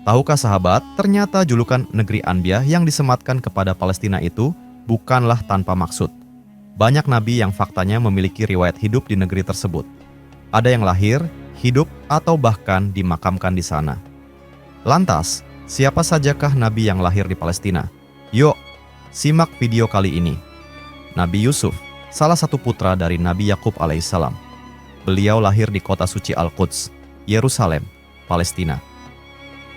Tahukah sahabat, ternyata julukan negeri Anbiya yang disematkan kepada Palestina itu bukanlah tanpa maksud. Banyak nabi yang faktanya memiliki riwayat hidup di negeri tersebut. Ada yang lahir, hidup, atau bahkan dimakamkan di sana. Lantas, siapa sajakah nabi yang lahir di Palestina? Yuk, simak video kali ini. Nabi Yusuf, salah satu putra dari Nabi Yakub alaihissalam. Beliau lahir di kota suci Al-Quds, Yerusalem, Palestina.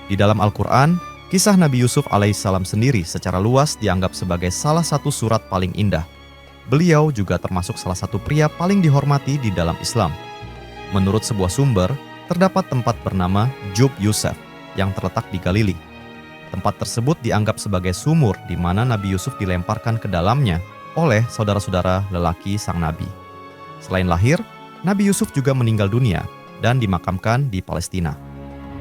Di dalam Al-Quran, kisah Nabi Yusuf alaihissalam sendiri secara luas dianggap sebagai salah satu surat paling indah. Beliau juga termasuk salah satu pria paling dihormati di dalam Islam. Menurut sebuah sumber, terdapat tempat bernama Jub Yusuf yang terletak di Galili. Tempat tersebut dianggap sebagai sumur di mana Nabi Yusuf dilemparkan ke dalamnya oleh saudara-saudara lelaki sang Nabi. Selain lahir, Nabi Yusuf juga meninggal dunia dan dimakamkan di Palestina.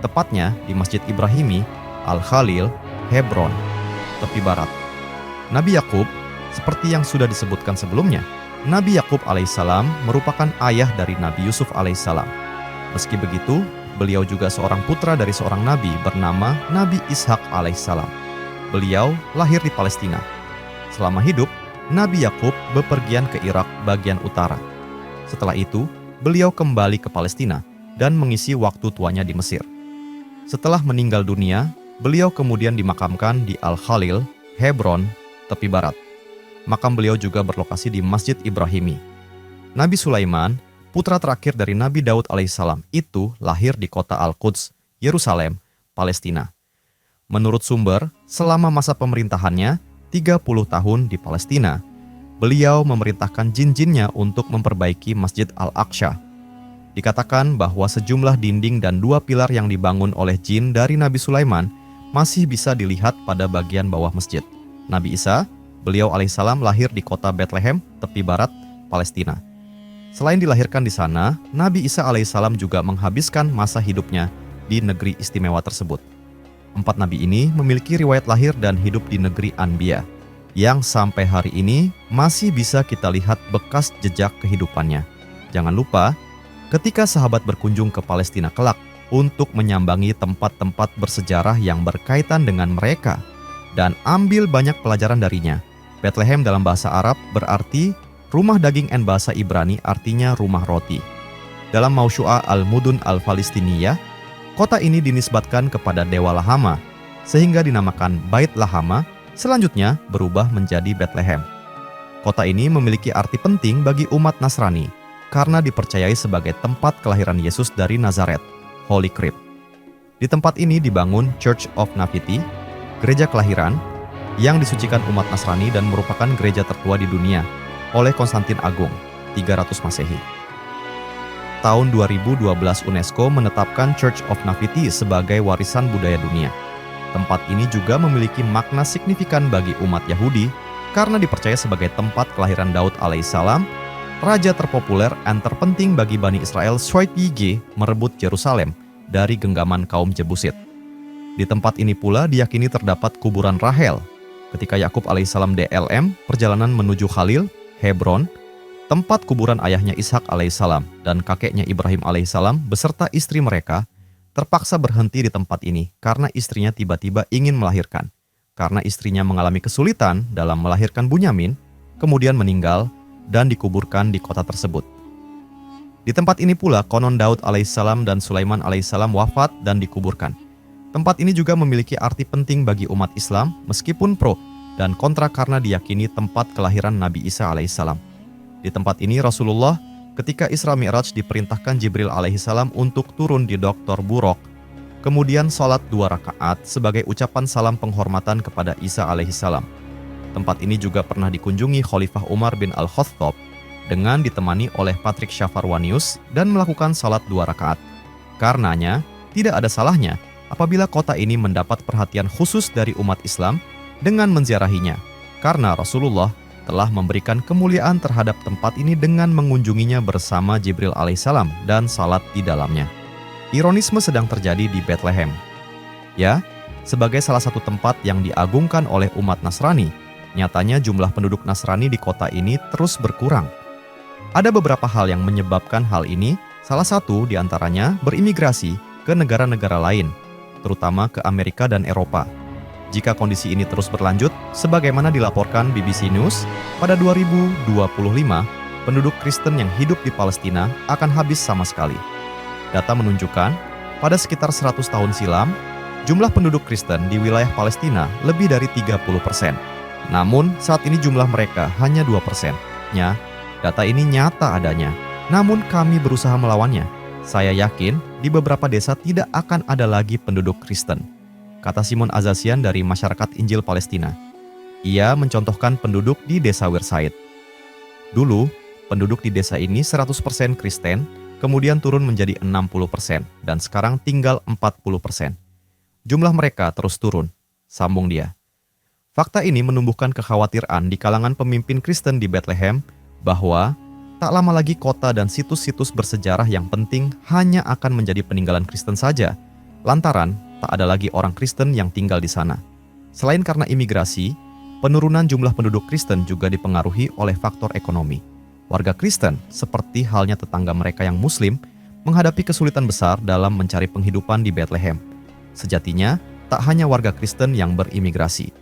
Tepatnya di Masjid Ibrahimi, Al-Khalil, Hebron, tepi barat. Nabi Yakub, seperti yang sudah disebutkan sebelumnya, Nabi Yakub alaihissalam merupakan ayah dari Nabi Yusuf alaihissalam. Meski begitu, beliau juga seorang putra dari seorang nabi bernama Nabi Ishak alaihissalam. Beliau lahir di Palestina. Selama hidup, Nabi Yakub bepergian ke Irak bagian utara. Setelah itu, beliau kembali ke Palestina dan mengisi waktu tuanya di Mesir. Setelah meninggal dunia, beliau kemudian dimakamkan di Al-Khalil, Hebron, tepi barat. Makam beliau juga berlokasi di Masjid Ibrahimi. Nabi Sulaiman, putra terakhir dari Nabi Daud alaihissalam, itu lahir di kota Al-Quds, Yerusalem, Palestina. Menurut sumber, selama masa pemerintahannya, 30 tahun di Palestina, beliau memerintahkan jin-jinnya untuk memperbaiki Masjid Al-Aqsa. Dikatakan bahwa sejumlah dinding dan 2 pilar yang dibangun oleh jin dari Nabi Sulaiman masih bisa dilihat pada bagian bawah masjid. Nabi Isa, beliau alaihissalam lahir di kota Bethlehem, tepi barat, Palestina. Selain dilahirkan di sana, Nabi Isa alaihissalam juga menghabiskan masa hidupnya di negeri istimewa tersebut. 4 nabi ini memiliki riwayat lahir dan hidup di negeri Anbiya, yang sampai hari ini masih bisa kita lihat bekas jejak kehidupannya. Jangan lupa, ketika sahabat berkunjung ke Palestina kelak untuk menyambangi tempat-tempat bersejarah yang berkaitan dengan mereka dan ambil banyak pelajaran darinya. Bethlehem dalam bahasa Arab berarti rumah daging dan bahasa Ibrani artinya rumah roti. Dalam Mausu'ah Al-Mudun Al-Falistiniyah, kota ini dinisbatkan kepada Dewa Lahama, sehingga dinamakan Bait Lahama, selanjutnya berubah menjadi Bethlehem. Kota ini memiliki arti penting bagi umat Nasrani, karena dipercayai sebagai tempat kelahiran Yesus dari Nazaret, Holy Crypt. Di tempat ini dibangun Church of Nativity, gereja kelahiran, yang disucikan umat Nasrani dan merupakan gereja tertua di dunia, oleh Konstantin Agung, 300 Masehi. Tahun 2012 UNESCO menetapkan Church of Nativity sebagai warisan budaya dunia. Tempat ini juga memiliki makna signifikan bagi umat Yahudi karena dipercaya sebagai tempat kelahiran Daud alaihissalam, raja terpopuler dan terpenting bagi Bani Israel Shoit Yige merebut Yerusalem dari genggaman kaum Jebusit. Di tempat ini pula diyakini terdapat kuburan Rahel ketika Yakub alaihissalam DLM perjalanan menuju Khalil, Hebron, tempat kuburan ayahnya Ishak alaihissalam dan kakeknya Ibrahim alaihissalam beserta istri mereka terpaksa berhenti di tempat ini karena istrinya tiba-tiba ingin melahirkan. Karena istrinya mengalami kesulitan dalam melahirkan Bunyamin, kemudian meninggal dan dikuburkan di kota tersebut. Di tempat ini pula konon Daud alaihissalam dan Sulaiman alaihissalam wafat dan dikuburkan. Tempat ini juga memiliki arti penting bagi umat Islam meskipun pro dan kontra karena diyakini tempat kelahiran Nabi Isa alaihissalam. Di tempat ini Rasulullah ketika Isra Mi'raj diperintahkan Jibril alaihissalam untuk turun di Dr. Buraq, kemudian sholat 2 rakaat sebagai ucapan salam penghormatan kepada Isa alaihissalam. Tempat ini juga pernah dikunjungi Khalifah Umar bin Al-Khattab dengan ditemani oleh Patrick Schafarwanius dan melakukan salat 2 rakaat. Karenanya, tidak ada salahnya apabila kota ini mendapat perhatian khusus dari umat Islam dengan menziarahinya, karena Rasulullah telah memberikan kemuliaan terhadap tempat ini dengan mengunjunginya bersama Jibril alaihissalam dan salat di dalamnya. Ironisme sedang terjadi di Bethlehem. Ya, sebagai salah satu tempat yang diagungkan oleh umat Nasrani, nyatanya jumlah penduduk Nasrani di kota ini terus berkurang. Ada beberapa hal yang menyebabkan hal ini, salah satu diantaranya berimigrasi ke negara-negara lain. terutama ke Amerika dan Eropa. Jika kondisi ini terus berlanjut, sebagaimana dilaporkan BBC News, pada 2025, penduduk Kristen yang hidup di Palestina akan habis sama sekali. Data menunjukkan, pada sekitar 100 tahun silam, jumlah penduduk Kristen di wilayah Palestina lebih dari 30%. Namun, saat ini jumlah mereka hanya 2%. Data ini nyata adanya, namun kami berusaha melawannya. Saya yakin di beberapa desa tidak akan ada lagi penduduk Kristen, kata Simon Azazian dari Masyarakat Injil Palestina. Ia mencontohkan penduduk di desa Wersaid. Dulu, penduduk di desa ini 100% Kristen, kemudian turun menjadi 60%, dan sekarang tinggal 40%. Jumlah mereka terus turun, sambung dia. Fakta ini menumbuhkan kekhawatiran di kalangan pemimpin Kristen di Bethlehem bahwa tak lama lagi kota dan situs-situs bersejarah yang penting hanya akan menjadi peninggalan Kristen saja, lantaran tak ada lagi orang Kristen yang tinggal di sana. Selain karena imigrasi, penurunan jumlah penduduk Kristen juga dipengaruhi oleh faktor ekonomi. Warga Kristen, seperti halnya tetangga mereka yang Muslim, menghadapi kesulitan besar dalam mencari penghidupan di Bethlehem. Sejatinya, tak hanya warga Kristen yang berimigrasi.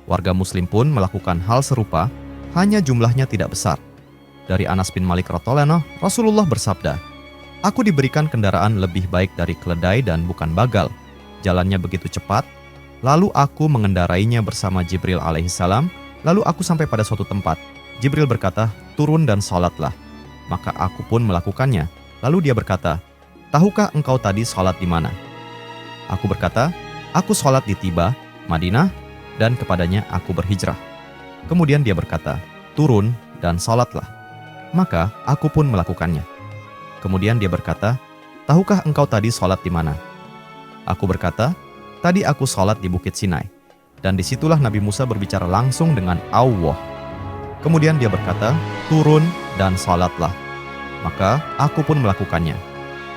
Warga Muslim pun melakukan hal serupa, hanya jumlahnya tidak besar. Dari Anas bin Malik radhiyallahu anhu, Rasulullah bersabda, "Aku diberikan kendaraan lebih baik dari keledai dan bukan bagal. Jalannya begitu cepat, lalu aku mengendarainya bersama Jibril alaihissalam, lalu aku sampai pada suatu tempat. Jibril berkata, turun dan sholatlah. Maka aku pun melakukannya. Lalu dia berkata, tahukah engkau tadi sholat di mana? Aku berkata, aku sholat di Tiba, Madinah, dan kepadanya aku berhijrah. Kemudian dia berkata, turun dan sholatlah. Maka aku pun melakukannya. Kemudian dia berkata, tahukah engkau tadi sholat di mana? Aku berkata, tadi aku sholat di Bukit Sinai. Dan disitulah Nabi Musa berbicara langsung dengan Allah. Kemudian dia berkata, turun dan sholatlah. Maka aku pun melakukannya.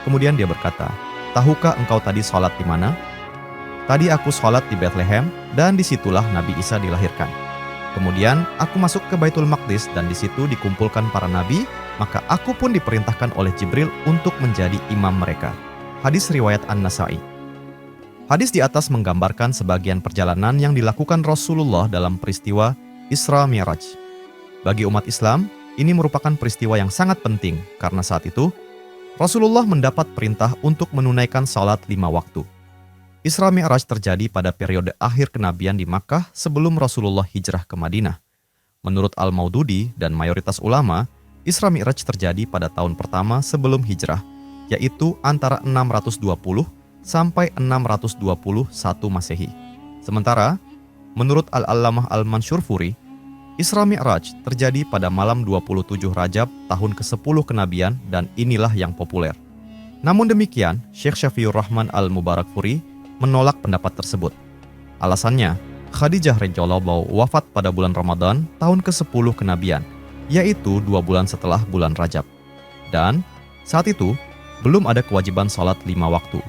Kemudian dia berkata, tahukah engkau tadi sholat di mana? Tadi aku sholat di Bethlehem, dan disitulah Nabi Isa dilahirkan. Kemudian aku masuk ke Baitul Maqdis, dan di situ dikumpulkan para nabi, maka aku pun diperintahkan oleh Jibril untuk menjadi imam mereka. Hadis riwayat An-Nasai. Hadis di atas menggambarkan sebagian perjalanan yang dilakukan Rasulullah dalam peristiwa Isra Mi'raj. Bagi umat Islam, ini merupakan peristiwa yang sangat penting karena saat itu Rasulullah mendapat perintah untuk menunaikan salat 5 waktu. Isra Mi'raj terjadi pada periode akhir kenabian di Makkah sebelum Rasulullah hijrah ke Madinah. Menurut Al-Maududi dan mayoritas ulama, Isra Mi'raj terjadi pada tahun pertama sebelum hijrah, yaitu antara 620 sampai 621 Masehi. Sementara, menurut Al-Allamah Al-Mansyurfuri, Isra Mi'raj terjadi pada malam 27 Rajab tahun ke-10 kenabian dan inilah yang populer. Namun demikian, Syekh Syafiur Rahman Al-Mubarakfuri menolak pendapat tersebut. Alasannya, Khadijah radhiyallahu wafat pada bulan Ramadan tahun ke-10 kenabian, yaitu 2 bulan setelah bulan Rajab. Dan saat itu, belum ada kewajiban salat 5 waktu.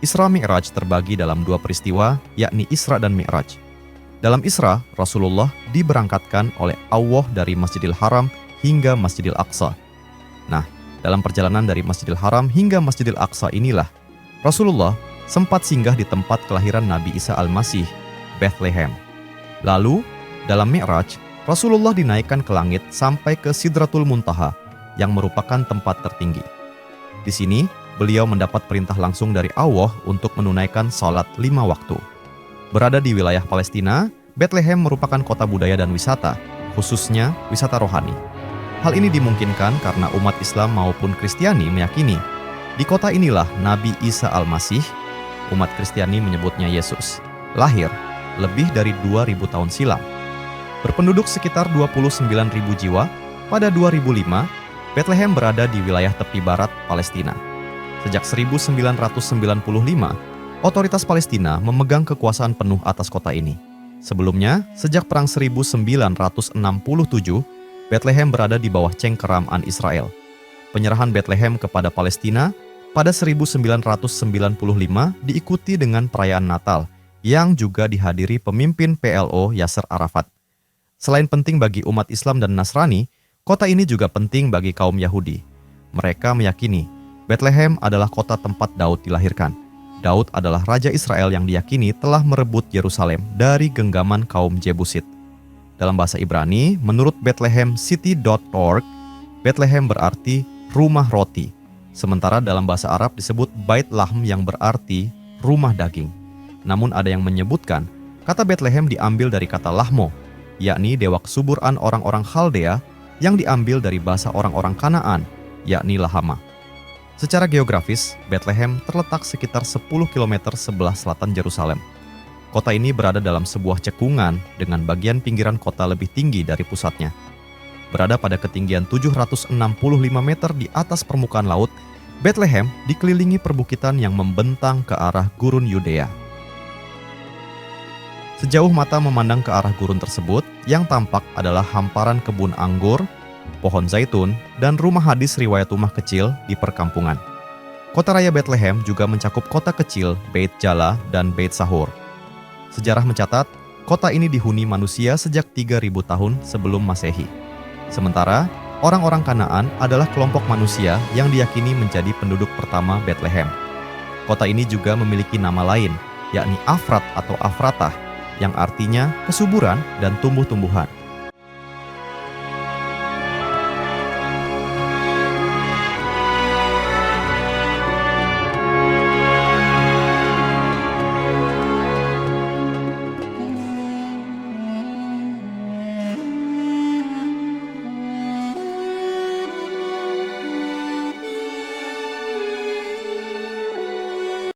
Isra Mi'raj terbagi dalam 2 peristiwa, yakni Isra dan Mi'raj. Dalam Isra, Rasulullah diberangkatkan oleh Allah dari Masjidil Haram hingga Masjidil Aqsa. Nah, dalam perjalanan dari Masjidil Haram hingga Masjidil Aqsa inilah, Rasulullah sempat singgah di tempat kelahiran Nabi Isa Al-Masih, Bethlehem. Lalu, dalam Mi'raj, Rasulullah dinaikkan ke langit sampai ke Sidratul Muntaha, yang merupakan tempat tertinggi. Di sini, beliau mendapat perintah langsung dari Allah untuk menunaikan salat 5 waktu. Berada di wilayah Palestina, Bethlehem merupakan kota budaya dan wisata, khususnya wisata rohani. Hal ini dimungkinkan karena umat Islam maupun Kristiani meyakini, di kota inilah Nabi Isa Al-Masih, umat Kristiani menyebutnya Yesus, lahir lebih dari 2000 tahun silam. Berpenduduk sekitar 29.000 jiwa, pada 2005, Bethlehem berada di wilayah tepi barat Palestina. Sejak 1995, otoritas Palestina memegang kekuasaan penuh atas kota ini. Sebelumnya, sejak Perang 1967, Bethlehem berada di bawah cengkeraman Israel. Penyerahan Bethlehem kepada Palestina pada 1995 diikuti dengan perayaan Natal, yang juga dihadiri pemimpin PLO Yasser Arafat. Selain penting bagi umat Islam dan Nasrani, kota ini juga penting bagi kaum Yahudi. Mereka meyakini Bethlehem adalah kota tempat Daud dilahirkan. Daud adalah raja Israel yang diyakini telah merebut Yerusalem dari genggaman kaum Jebusit. Dalam bahasa Ibrani, menurut BethlehemCity.org, Bethlehem berarti rumah roti, sementara dalam bahasa Arab disebut Bait Lahm yang berarti rumah daging. Namun ada yang menyebutkan kata Bethlehem diambil dari kata Lahmo, yakni dewa kesuburan orang-orang Khaldea yang diambil dari bahasa orang-orang Kanaan, yakni Lahama. Secara geografis, Bethlehem terletak sekitar 10 km sebelah selatan Yerusalem. Kota ini berada dalam sebuah cekungan dengan bagian pinggiran kota lebih tinggi dari pusatnya. Berada pada ketinggian 765 meter di atas permukaan laut, Bethlehem dikelilingi perbukitan yang membentang ke arah gurun Yudea. Sejauh mata memandang ke arah gurun tersebut, yang tampak adalah hamparan kebun anggur, pohon zaitun, dan rumah hadis riwayat rumah kecil di perkampungan. Kota raya Bethlehem juga mencakup kota kecil Beit Jala dan Beit Sahur. Sejarah mencatat, kota ini dihuni manusia sejak 3.000 tahun sebelum Masehi. Sementara, orang-orang Kanaan adalah kelompok manusia yang diyakini menjadi penduduk pertama Bethlehem. Kota ini juga memiliki nama lain, yakni Afrat atau Afratah, yang artinya kesuburan dan tumbuh-tumbuhan.